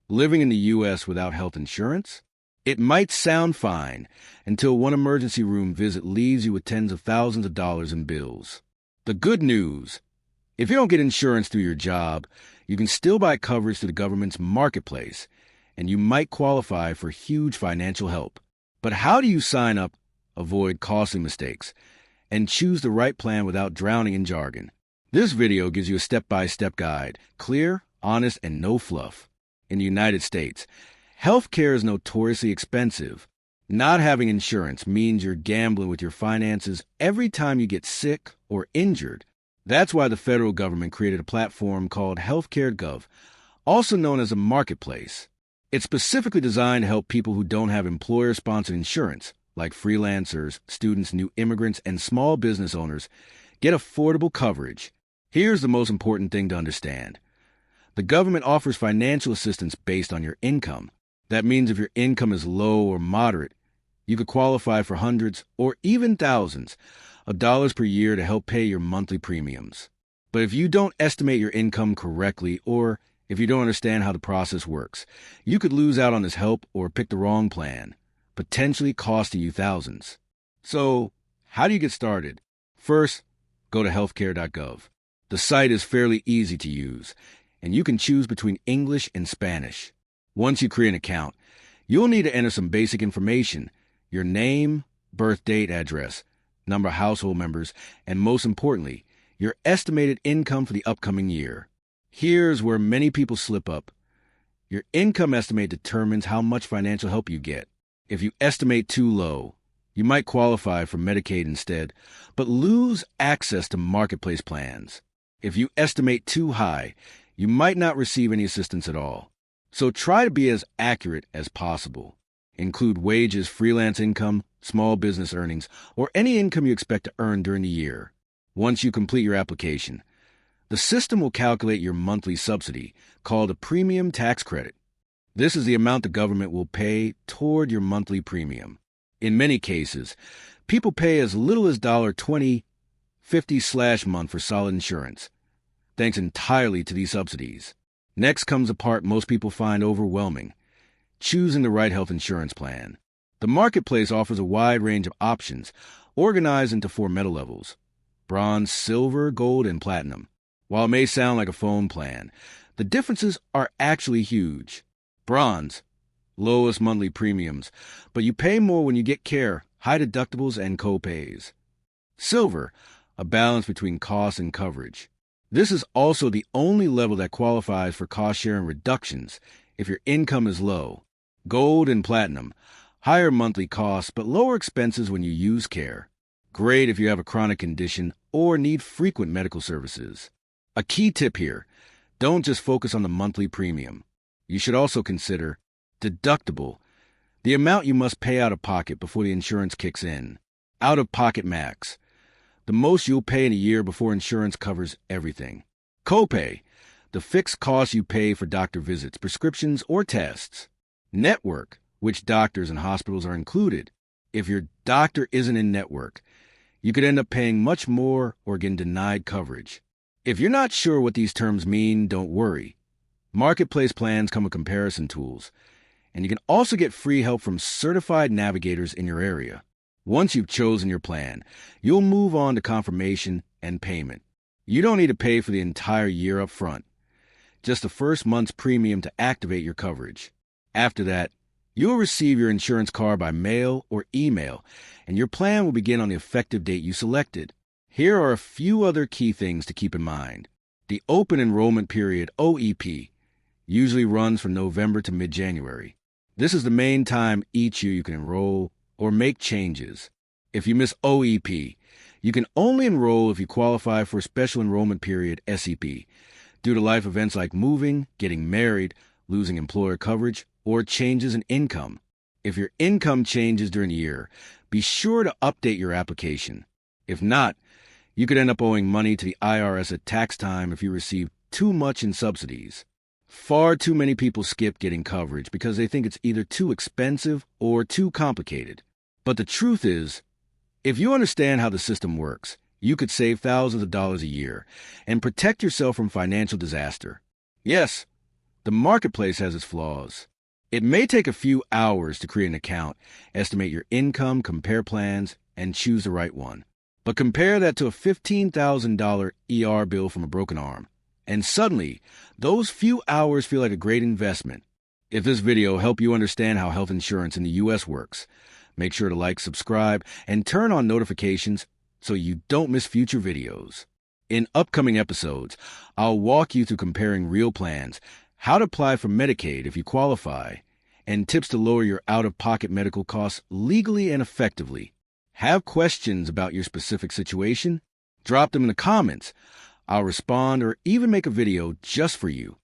Living in the U.S. without health insurance? It might sound fine until one emergency room visit leaves you with tens of thousands of dollars in bills. The good news: if you don't get insurance through your job, you can still buy coverage through the government's Marketplace, and you might qualify for huge financial help. But how do you sign up, avoid costly mistakes, and choose the right plan without drowning in jargon? This video gives you a step-by-step guide, clear, honest, and no fluff. In the United States, healthcare is notoriously expensive. Not having insurance means you're gambling with your finances every time you get sick or injured. That's why the federal government created a platform called HealthCare.gov, also known as a marketplace. It's specifically designed to help people who don't have employer-sponsored insurance, like freelancers, students, new immigrants, and small business owners, get affordable coverage. Here's the most important thing to understand. The government offers financial assistance based on your income. That means if your income is low or moderate, you could qualify for hundreds or even thousands of dollars per year to help pay your monthly premiums. But if you don't estimate your income correctly, or if you don't understand how the process works, you could lose out on this help or pick the wrong plan, potentially costing you thousands. So, how do you get started? First, go to HealthCare.gov. The site is fairly easy to use, and you can choose between English and Spanish. Once you create an account, you'll need to enter some basic information: your name, birth date, address, number of household members, and most importantly, your estimated income for the upcoming year. Here's where many people slip up. Your income estimate determines how much financial help you get. If you estimate too low, you might qualify for Medicaid instead, but lose access to marketplace plans. If you estimate too high, you might not receive any assistance at all. So try to be as accurate as possible. Include wages, freelance income, small business earnings, or any income you expect to earn during the year. Once you complete your application, the system will calculate your monthly subsidy, called a premium tax credit. This is the amount the government will pay toward your monthly premium. In many cases, people pay as little as $20.50/month for solid insurance, thanks entirely to these subsidies. Next comes the part most people find overwhelming: choosing the right health insurance plan. The marketplace offers a wide range of options, organized into 4 metal levels: bronze, silver, gold, and platinum. While it may sound like a phone plan, the differences are actually huge. Bronze, lowest monthly premiums, but you pay more when you get care, high deductibles, and copays. Silver, a balance between cost and coverage. This is also the only level that qualifies for cost-sharing reductions if your income is low. Gold and platinum, higher monthly costs but lower expenses when you use care. Great if you have a chronic condition or need frequent medical services. A key tip here: don't just focus on the monthly premium. You should also consider deductible, the amount you must pay out of pocket before the insurance kicks in. Out-of-pocket max, the most you'll pay in a year before insurance covers everything. Copay, the fixed cost you pay for doctor visits, prescriptions, or tests. Network, which doctors and hospitals are included. If your doctor isn't in network, you could end up paying much more or getting denied coverage. If you're not sure what these terms mean, don't worry. Marketplace plans come with comparison tools, and you can also get free help from certified navigators in your area. Once you've chosen your plan, you'll move on to confirmation and payment. You don't need to pay for the entire year up front, just the first month's premium to activate your coverage. After that, you'll receive your insurance card by mail or email, and your plan will begin on the effective date you selected. Here are a few other key things to keep in mind. The open enrollment period, OEP, usually runs from November to mid-January. This is the main time each year you can enroll or make changes. If you miss OEP, you can only enroll if you qualify for a special enrollment period, SEP, due to life events like moving, getting married, losing employer coverage, or changes in income. If your income changes during the year, be sure to update your application. If not, you could end up owing money to the IRS at tax time if you receive too much in subsidies. Far too many people skip getting coverage because they think it's either too expensive or too complicated. But the truth is, if you understand how the system works, you could save thousands of dollars a year and protect yourself from financial disaster. Yes, The Marketplace has its flaws. It may take a few hours to create an account, estimate your income, compare plans, and choose the right one. But compare that to a $15,000 ER bill from a broken arm, and suddenly, those few hours feel like a great investment. If this video helped you understand how health insurance in the U.S. works, make sure to like, subscribe, and turn on notifications so you don't miss future videos. In upcoming episodes, I'll walk you through comparing real plans, how to apply for Medicaid if you qualify, and tips to lower your out-of-pocket medical costs legally and effectively. Have questions about your specific situation? Drop them in the comments. I'll respond or even make a video just for you.